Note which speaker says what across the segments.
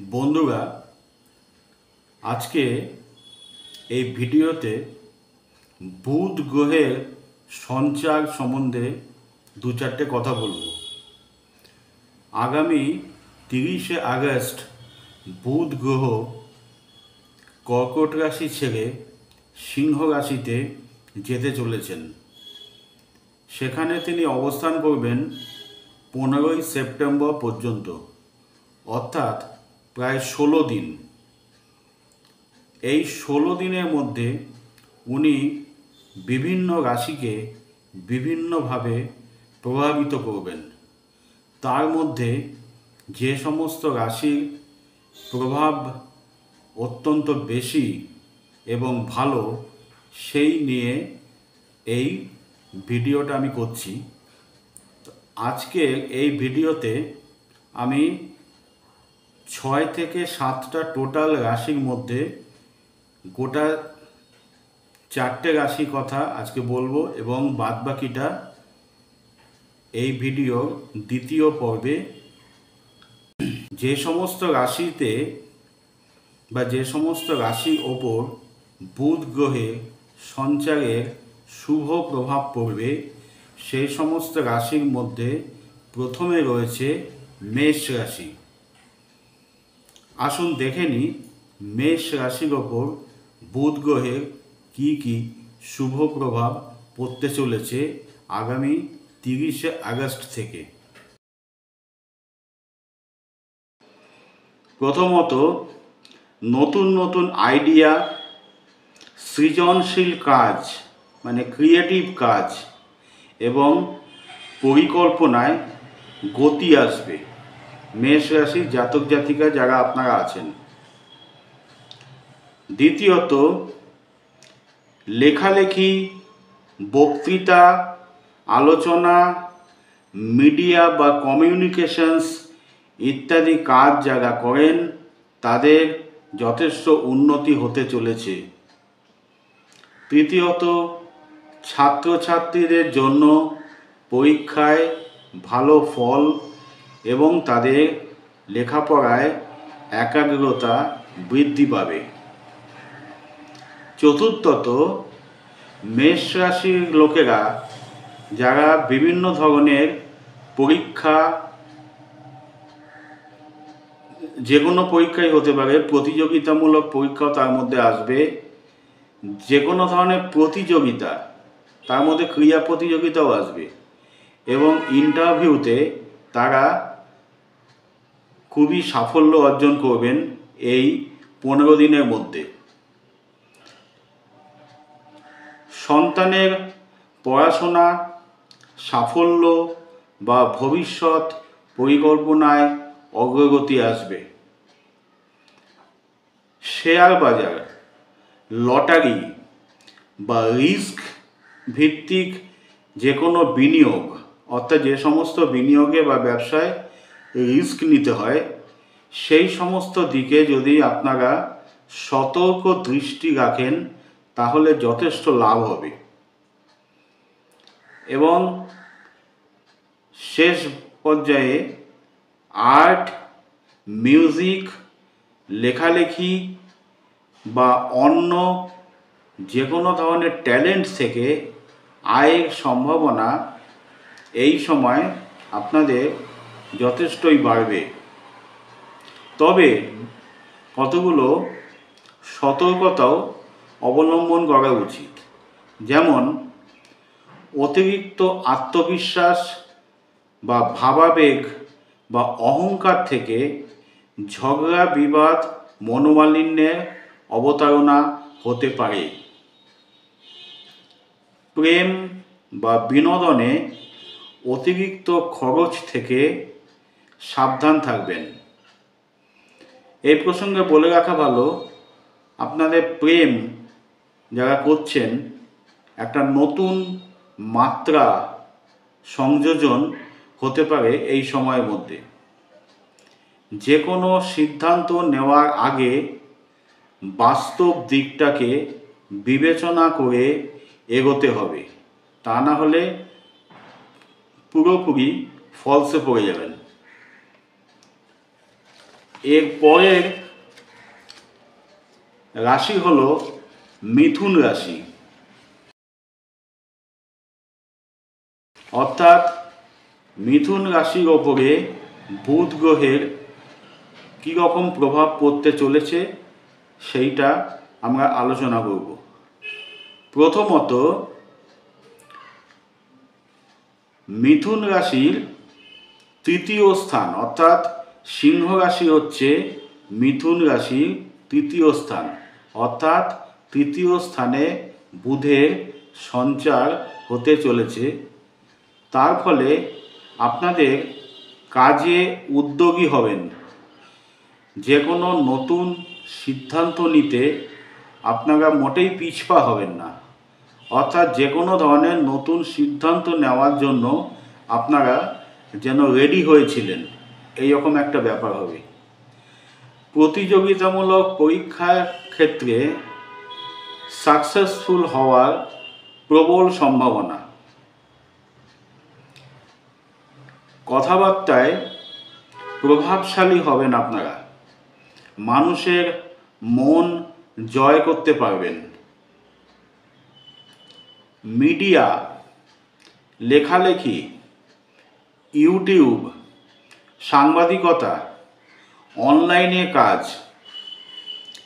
Speaker 1: বন্ধুরা, আজকে এই ভিডিওতে বুধ গ্রহের সঞ্চার সম্বন্ধে দু চারটে কথা বলবো। আগামী 30শে আগস্ট বুধ গ্রহ কর্কট রাশি ছেড়ে সিংহ রাশিতে যেতে চলেছেন। সেখানে তিনি অবস্থান করবেন 15ই সেপ্টেম্বর পর্যন্ত, অর্থাৎ প্রায় 16 দিন। এই 16 দিনের মধ্যে উনি বিভিন্ন রাশিকে বিভিন্নভাবে প্রভাবিত করবেন। তার মধ্যে যে সমস্ত রাশির প্রভাব অত্যন্ত বেশি এবং ভালো, সেই নিয়ে এই ভিডিওটা আমি করছি। আজকে এই ভিডিওতে আমি 6 থেকে 7টা টোটাল রাশির মধ্যে গোটা 4টে রাশির কথা আজকে বলবো এবং বাদবাকিটা এই ভিডিওর দ্বিতীয় পর্বে। যে সমস্ত রাশিতে বা যে সমস্ত রাশির ওপর বুধ গ্রহের সঞ্চারের শুভ প্রভাব পড়বে, সেই সমস্ত রাশির মধ্যে প্রথমে রয়েছে মেষ রাশি। আসুন দেখে নিই মেষ রাশির ওপর বুধ গ্রহের কী কী শুভ প্রভাব পড়তে চলেছে আগামী 30শে আগস্ট থেকে। প্রথমত, নতুন নতুন আইডিয়া, সৃজনশীল কাজ মানে ক্রিয়েটিভ কাজ এবং পরিকল্পনায় গতি আসবে মেষ রাশির জাতক জাতিকা যারা আপনারা আছেন। দ্বিতীয়ত, লেখালেখি, বক্তৃতা, আলোচনা, মিডিয়া বা কমিউনিকেশনস ইত্যাদি কাজ যারা করেন তাদের যথেষ্ট উন্নতি হতে চলেছে। তৃতীয়ত, ছাত্রছাত্রীদের জন্য পরীক্ষায় ভালো ফল এবং তাদের লেখাপড়ায় একাগ্রতা বৃদ্ধি পাবে। চতুর্থত, মেষ রাশির লোকেরা যারা বিভিন্ন ধরনের পরীক্ষা, যে কোনো পরীক্ষাই হতে পারে, প্রতিযোগিতামূলক পরীক্ষাও তার মধ্যে আসবে, যে কোনো ধরনের প্রতিযোগিতা, তার মধ্যে ক্রীড়া প্রতিযোগিতাও আসবে এবং ইন্টারভিউতে তারা খুবই সাফল্য অর্জন করবেন এই 15 দিনের মধ্যে। সন্তানের পড়াশোনা, সাফল্য বা ভবিষ্যৎ পরিকল্পনায় অগ্রগতি আসবে। শেয়ার বাজার, লটারি বা রিস্ক ভিত্তিক যে কোনো বিনিয়োগ, অর্থাৎ যে সমস্ত বিনিয়োগে বা ব্যবসায় রিস্ক নিতে হয়, সেই সমস্ত দিকে যদি আপনারা সতর্ক দৃষ্টি রাখেন তাহলে যথেষ্ট লাভ হবে। এবং শেষ পর্যায়ে আর্ট, মিউজিক, লেখালেখি বা অন্য যে কোনো ধরনের ট্যালেন্ট থেকে আয়ের সম্ভাবনা এই সময় আপনাদের যথেষ্টই বাড়বে। তবে কতগুলো সতর্কতাও অবলম্বন করা উচিত। যেমন অতিরিক্ত আত্মবিশ্বাস বা ভাবাবেগ বা অহংকার থেকে ঝগড়া, বিবাদ, মনোমালিন্যের অবতারণা হতে পারে। প্রেম বা বিনোদনে অতিরিক্ত খরচ থেকে সাবধান থাকবেন। এই প্রসঙ্গে বলে রাখা ভালো, আপনাদের প্রেম যারা করছেন একটা নতুন মাত্রা সংযোজন হতে পারে এই সময়ের মধ্যে। যে কোনো সিদ্ধান্ত নেওয়ার আগে বাস্তব দিকটাকে বিবেচনা করে এগোতে হবে, তা না হলে পুরোপুরি ফলসে পড়ে যাবেন। এর পরের রাশি হলো মিথুন রাশি। অর্থাৎ মিথুন রাশির ওপরে বুধ গ্রহের কী রকম প্রভাব পড়তে চলেছে সেইটা আমরা আলোচনা করব। প্রথমত, মিথুন রাশির তৃতীয় স্থান, অর্থাৎ সিংহ রাশি হচ্ছে মিথুন রাশির তৃতীয় স্থান, অর্থাৎ তৃতীয় স্থানে বুধের সঞ্চার হতে চলেছে। তার ফলে আপনাদের কাজে উদ্যোগী হবেন, যে কোনো নতুন সিদ্ধান্ত নিতে আপনারা মোটেই পিছপা হবেন না। অর্থাৎ যে কোনো ধরনের নতুন সিদ্ধান্ত নেওয়ার জন্য আপনারা যেন রেডি হয়েছিলেন, এইরকম একটা ব্যাপার হবে। প্রতিযোগিতামূলক পরীক্ষার ক্ষেত্রে সাকসেসফুল হওয়ার প্রবল সম্ভাবনা। কথাবার্তায় প্রভাবশালী হবেন আপনারা, মানুষের মন জয় করতে পারবেন। মিডিয়া, লেখালেখি, ইউটিউব, সাংবাদিকতা, অনলাইনে কাজ,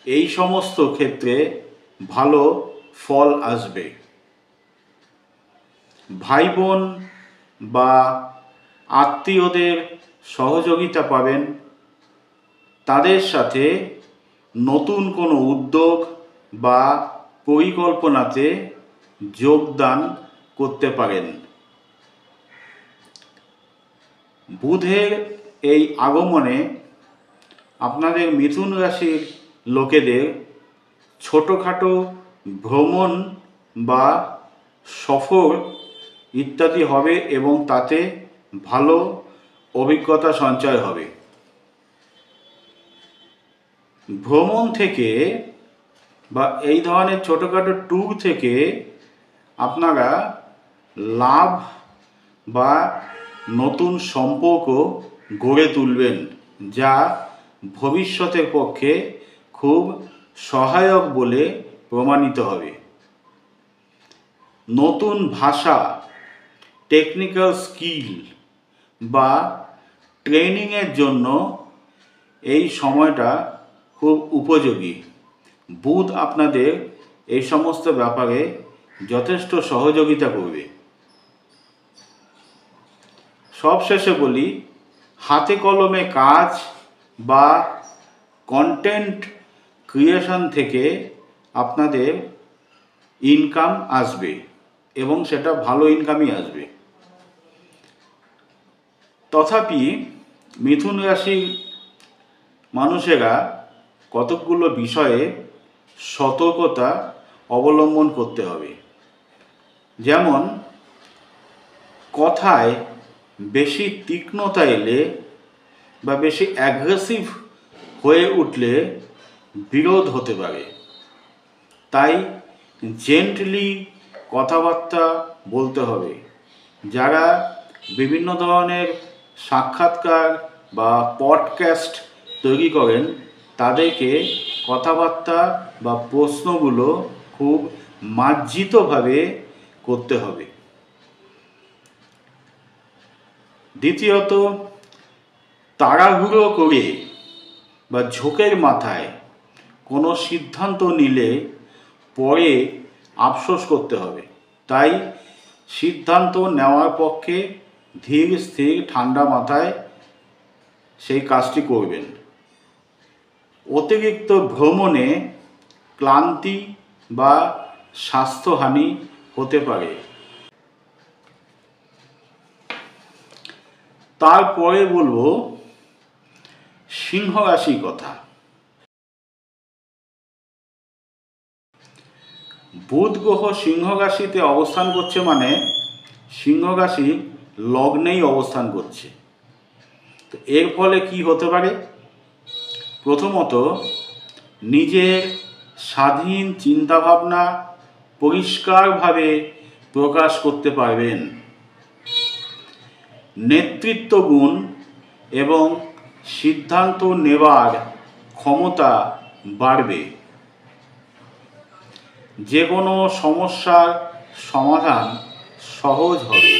Speaker 1: এই সমস্ত ক্ষেত্রে ভালো ফল আসবে। ভাই বোন বা আত্মীয়দের সহযোগিতা পাবেন। তাদের সাথে নতুন কোনো উদ্যোগ বা পরিকল্পনাতে যোগদান করতে পারেন। বুধের এই আগমনে আপনাদের মিথুন রাশির লোকেদের ছোটোখাটো ভ্রমণ বা সফর ইত্যাদি হবে এবং তাতে ভালো অভিজ্ঞতা সঞ্চয় হবে। ভ্রমণ থেকে বা এই ধরনের ছোটোখাটো ট্যুর থেকে আপনারা লাভ বা নতুন সম্পর্ক গড়ে তুলবেন, যা ভবিষ্যতের পক্ষে খুব সহায়ক বলে প্রমাণিত হবে। নতুন ভাষা, টেকনিক্যাল স্কিল বা ট্রেনিংয়ের জন্য এই সময়টা খুব উপযোগী। বুধ আপনাদের এই সমস্ত ব্যাপারে যথেষ্ট সহযোগিতা করবে। সবশেষে বলি, হাতে কলমে কাজ বা কন্টেন্ট ক্রিয়েশন থেকে আপনাদের ইনকাম আসবে এবং সেটা ভালো ইনকামই আসবে। তথাপি মিথুন রাশির মানুষেরা কতকগুলো বিষয়ে সতর্কতা অবলম্বন করতে হবে। যেমন, কথায় বেশি তীক্ষ্ণতা এলে বা বেশি অ্যাগ্রেসিভ হয়ে উঠলে বিরোধ হতে পারে। তাই জেন্টলি কথাবার্তা বলতে হবে। যারা বিভিন্ন ধরনের সাক্ষাৎকার বা পডকাস্ট তৈরি করেন, তাদেরকে কথাবার্তা বা প্রশ্নগুলো খুব মার্জিতভাবে করতে হবে। দ্বিতীয়ত, তাড়াহুড়ো করে বা ঝোঁকের মাথায় কোনো সিদ্ধান্ত নিলে পরে আফসোস করতে হবে। তাই সিদ্ধান্ত নেওয়ার পক্ষে ধীর স্থির ঠান্ডা মাথায় সেই কাজটি করবেন। অতিরিক্ত ভ্রমণে ক্লান্তি বা স্বাস্থ্যহানি হতে পারে। তারপরে বলবো সিংহ রাশির কথা। বুধ গ্রহ সিংহ রাশিতে অবস্থান করছে মানে সিংহ রাশি লগ্নেই অবস্থান করছে। তো এর ফলে কি হতে পারে? প্রথমত, নিজের স্বাধীন চিন্তাভাবনা পরিষ্কারভাবে প্রকাশ করতে পারবেন। নেতৃত্ব গুণ এবং সিদ্ধান্ত নেবার ক্ষমতা বাড়বে। যে কোনো সমস্যার সমাধান সহজ হবে।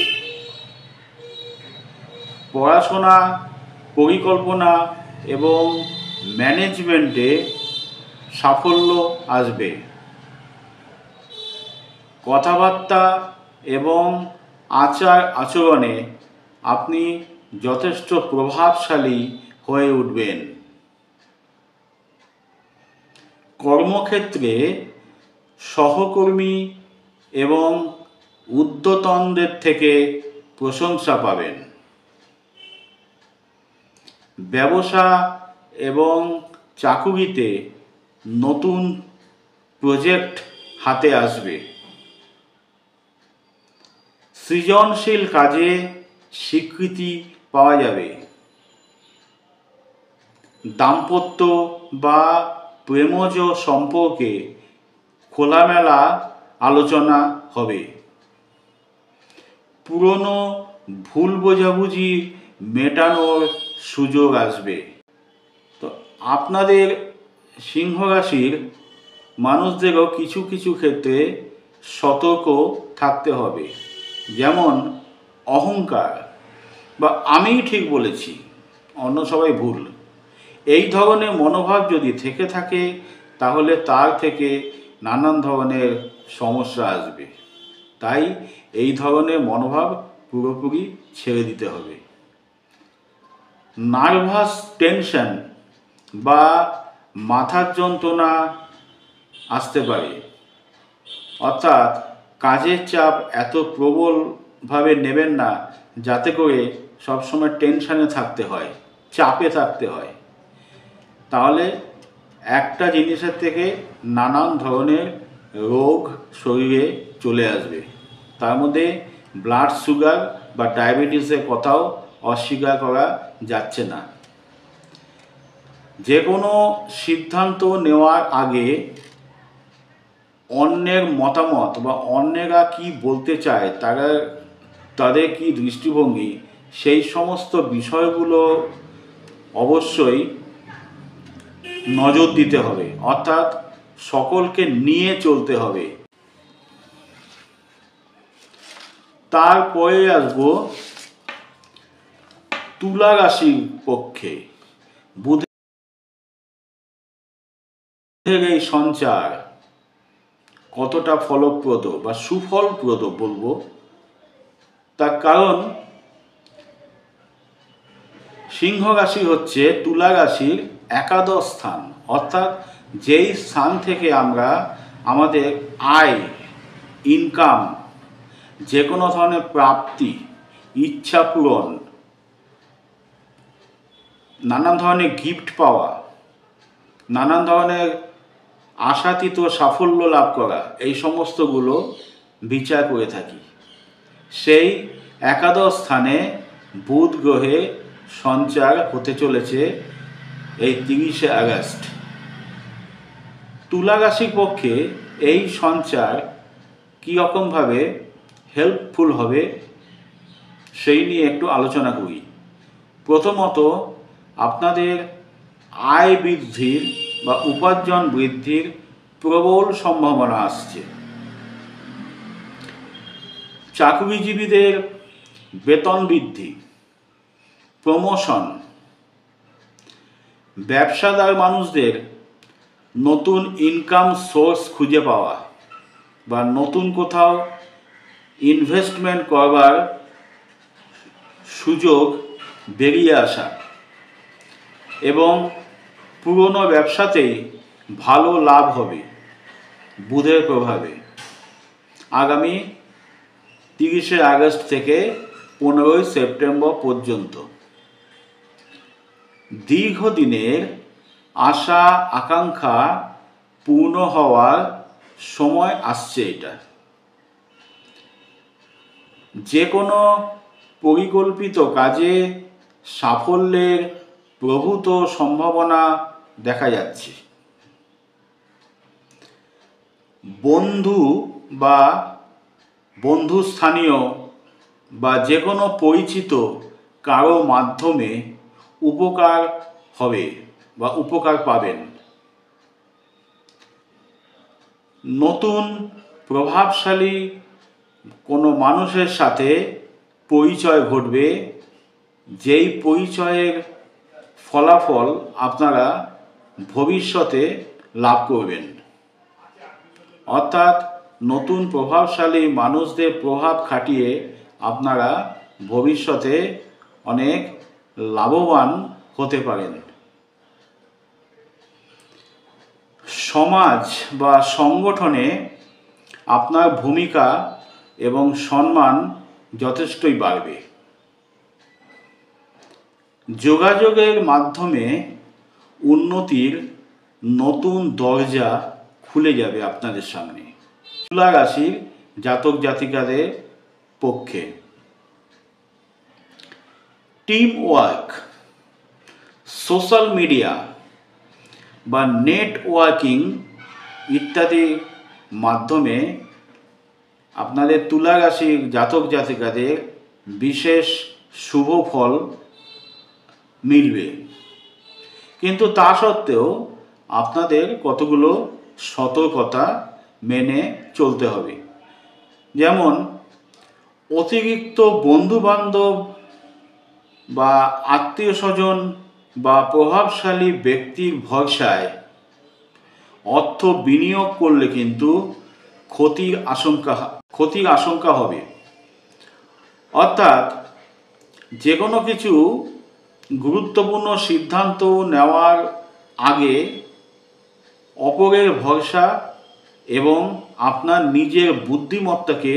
Speaker 1: পড়াশোনা, পরিকল্পনা এবং ম্যানেজমেন্টে সাফল্য আসবে। কথাবার্তা এবং আচার আচরণে আপনি যথেষ্ট প্রভাবশালী হয়ে উঠবেন। কর্মক্ষেত্রে সহকর্মী এবং ঊর্ধ্বতনদের থেকে প্রশংসা পাবেন। ব্যবসা এবং চাকুরিতে নতুন প্রজেক্ট হাতে আসবে। সৃজনশীল কাজে স্বীকৃতি পাওয়া যাবে। দাম্পত্য বা প্রেমজ সম্পর্কে খোলামেলা আলোচনা হবে। পুরনো ভুল বোঝাবুঝি মেটানোর সুযোগ আসবে। তো আপনাদের সিংহ রাশির মানুষদেরও কিছু কিছু ক্ষেত্রে সতর্ক থাকতে হবে। যেমন অহংকার বা আমিই ঠিক বলেছি, অন্য সবাই ভুল, এই ধরনের মনোভাব যদি থেকে থাকে তাহলে তার থেকে নানান ধরনের সমস্যা আসবে। তাই এই ধরনের মনোভাব পুরোপুরি ছেড়ে দিতে হবে। নার্ভাস টেনশন বা মাথার যন্ত্রণা আসতে পারে, অর্থাৎ কাজের চাপ এত প্রবলভাবে নেবেন না যাতে করে সবসময় টেনশানে থাকতে হয়, চাপে থাকতে হয়। তাহলে একটা জিনিসের থেকে নানান ধরনের রোগ শরীরে চলে আসবে। তার মধ্যে ব্লাড সুগার বা ডায়াবেটিসের কথাও অস্বীকার করা যাচ্ছে না। যে কোনো সিদ্ধান্ত নেওয়ার আগে অন্যের মতামত বা অন্যেরা কি বলতে চায়, তাদের কি দৃষ্টিভঙ্গি, সেই সমস্ত বিষয়গুলো অবশ্যই নজর দিতে হবে, অর্থাৎ সকলকে নিয়ে চলতে হবে। তারপরে আসবো তুলা রাশির পক্ষে। বুধের এই সঞ্চার কতটা ফলপ্রদ বা সুফলপ্রদ বলবো, তার কারণ সিংহ রাশি হচ্ছে তুলা রাশির একাদশ স্থান, অর্থাৎ যেই স্থান থেকে আমরা আমাদের আয়, ইনকাম, যে কোনো ধরনের প্রাপ্তি, ইচ্ছা পূরণ, নানান ধরনের গিফট পাওয়া, নানান ধরনের আশাতীত সাফল্য লাভ করা, এই সমস্তগুলো বিচার করে থাকি। সেই একাদশ স্থানে বুধ গ্রহে সঞ্চার হতে চলেছে এই 30শে আগস্ট। তুলা রাশির পক্ষে এই সঞ্চার কীরকমভাবে হেল্পফুল হবে সেই নিয়ে একটু আলোচনা করি। প্রথমত, আপনাদের আয় বৃদ্ধির বা উপার্জন বৃদ্ধির প্রবল সম্ভাবনা আসছে। চাকরিজীবীদের বেতন বৃদ্ধি, প্রমোশন, ব্যবসাদার মানুষদের নতুন ইনকাম সোর্স খুঁজে পাওয়া বা নতুন কোথাও ইনভেস্টমেন্ট করবার সুযোগ বেরিয়ে আসা এবং পুরনো ব্যবসাতেই ভালো লাভ হবে বুধের প্রভাবে। আগামী 30শে আগস্ট থেকে 15ই সেপ্টেম্বর পর্যন্ত দীর্ঘদিনের আশা আকাঙ্ক্ষা পূর্ণ হওয়ার সময় আসছে। এটা যে কোনো পরিকল্পিত কাজে সাফল্যের প্রভূত সম্ভাবনা দেখা যাচ্ছে। বন্ধু বা বন্ধুস্থানীয় বা যে কোনো পরিচিত কারো মাধ্যমে উপকার হবে বা উপকার পাবেন। নতুন প্রভাবশালী কোনো মানুষের সাথে পরিচয় ঘটবে, যেই পরিচয়ের ফলাফল আপনারা ভবিষ্যতে লাভ করবেন। অর্থাৎ নতুন প্রভাবশালী মানুষদের প্রভাব খাটিয়ে আপনারা ভবিষ্যতে অনেক লাভবান হতে পারেন। সমাজ বা সংগঠনে আপনার ভূমিকা এবং সম্মান যথেষ্টই বাড়বে। যোগাযোগের মাধ্যমে উন্নতির নতুন দরজা খুলে যাবে আপনাদের সামনে। তুলা রাশির জাতক জাতিকাদের পক্ষে টিম ওয়ার্ক, সোশ্যাল মিডিয়া বা নেটওয়ার্কিং ইত্যাদি মাধ্যমে আপনাদের তুলা রাশির জাতক জাতিকাদের বিশেষ শুভ ফল মিলবে। কিন্তু তা সত্ত্বেও আপনাদের কতগুলো সতর্কতা মেনে চলতে হবে। যেমন অতিরিক্ত বন্ধুবান্ধব বা আত্মীয় স্বজন বা প্রভাবশালী ব্যক্তির ভরসায় অর্থ বিনিয়োগ করলে কিন্তু ক্ষতির আশঙ্কা হবে। অর্থাৎ যে কোনো কিছু গুরুত্বপূর্ণ সিদ্ধান্ত নেওয়ার আগে অপরের ভরসা এবং আপনার নিজের বুদ্ধিমত্তাকে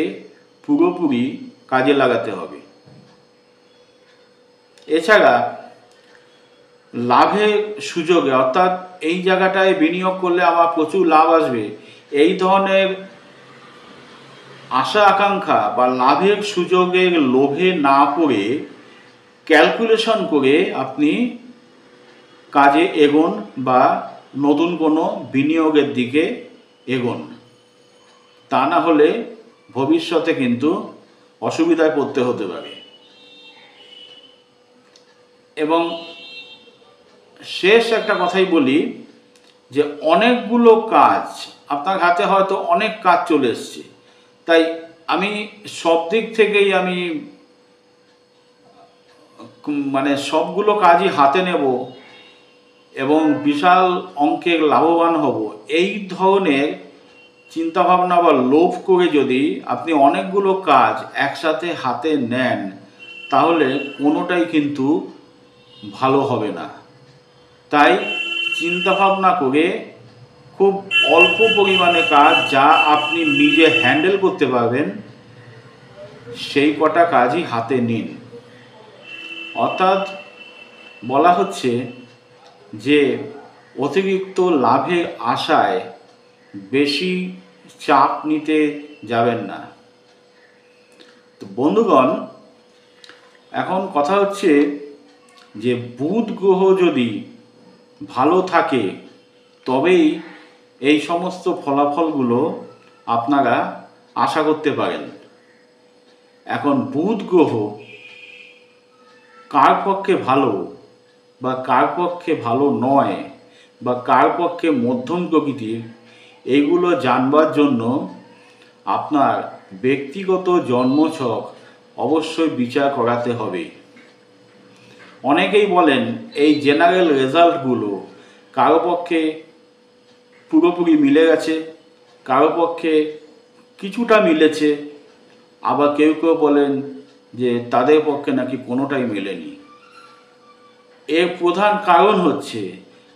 Speaker 1: পুরোপুরি কাজে লাগাতে হবে। এছাড়া লাভের সুযোগে, অর্থাৎ এই জায়গাটায় বিনিয়োগ করলে আমার প্রচুর লাভ আসবে, এই ধরনের আশা আকাঙ্ক্ষা বা লাভের সুযোগের লোভে না পড়ে ক্যালকুলেশন করে আপনি কাজে এগোন বা নতুন কোনো বিনিয়োগের দিকে এগোন। তা না হলে ভবিষ্যতে কিন্তু অসুবিধায় পড়তে হতে পারে। এবং শেষ একটা কথাই বলি যে অনেকগুলো কাজ আপনার হাতে, হয়তো অনেক কাজ চলে এসছে, তাই আমি সব দিক থেকেই সবগুলো কাজই হাতে নেব এবং বিশাল অঙ্কের লাভবান হব, এই ধরনের চিন্তাভাবনা বা লোভ করে যদি আপনি অনেকগুলো কাজ একসাথে হাতে নেন, তাহলে কোনোটাই কিন্তু ভালো হবে না। তাই চিন্তাভাবনা করে খুব অল্প পরিমাণে কাজ, যা আপনি নিজে হ্যান্ডেল করতে পারবেন, সেই কটা কাজই হাতে নিন। অর্থাৎ বলা হচ্ছে যে অতিরিক্ত লাভের আশায় বেশি চাপ নিতে যাবেন না। তো বন্ধুগণ, এখন কথা হচ্ছে যে বুধ গ্রহ যদি ভালো থাকে তবেই এই সমস্ত ফলাফলগুলো আপনারা আশা করতে পারেন। এখন বুধ গ্রহ কার পক্ষে ভালো বা কার পক্ষে ভালো নয় বা কার পক্ষে মধ্যম প্রকৃতির, এইগুলো জানবার জন্য আপনার ব্যক্তিগত জন্মছক অবশ্যই বিচার করাতে হবে। অনেকেই বলেন এই জেনারেল রেজাল্টগুলো কারো পক্ষে পুরোপুরি মিলে গেছে, কারো পক্ষে কিছুটা মিলেছে, আবার কেউ কেউ বলেন যে তাদের পক্ষে নাকি কোনোটাই মেলেনি। এর প্রধান কারণ হচ্ছে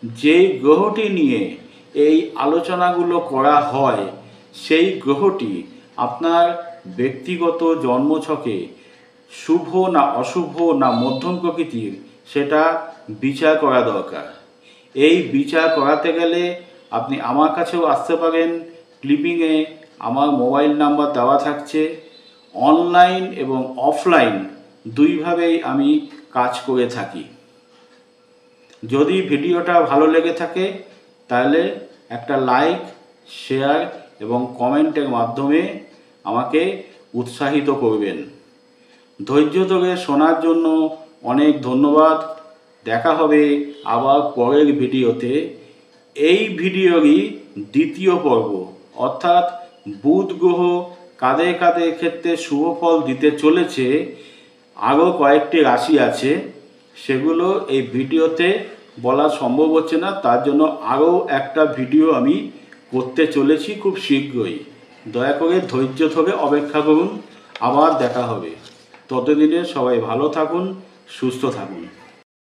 Speaker 1: যেই গ্রহটি নিয়ে এই আলোচনাগুলো করা হয়, সেই গ্রহটি আপনার ব্যক্তিগত জন্মছকে শুভ না অশুভ না মধ্যম প্রকৃতির, সেটা বিচার করা দরকার। এই বিচার করাতে গেলে আপনি আমার কাছেও আসতে পারেন। ক্লিপিংয়ে আমার মোবাইল নাম্বার দেওয়া থাকছে। অনলাইন এবং অফলাইন দুইভাবেই আমি কাজ করে থাকি। যদি ভিডিওটা ভালো লেগে থাকে তাহলে একটা লাইক, শেয়ার এবং কমেন্টের মাধ্যমে আমাকে উৎসাহিত করবেন। ধৈর্য ধরে শোনার জন্য অনেক ধন্যবাদ। দেখা হবে আবার পরের ভিডিওতে। এই ভিডিওরই দ্বিতীয় পর্ব, অর্থাৎ বুধ গ্রহ কাদের কাদের ক্ষেত্রে শুভ ফল দিতে চলেছে, আরও কয়েকটি রাশি আছে, সেগুলো এই ভিডিওতে বলা সম্ভব হচ্ছে না। তার জন্য আরও একটা ভিডিও আমি করতে চলেছি খুব শীঘ্রই। দয়া করে ধৈর্য ধরে অপেক্ষা করুন, আবার দেখা হবে। ততদিনে সবাই ভালো থাকুন, সুস্থ থাকুন।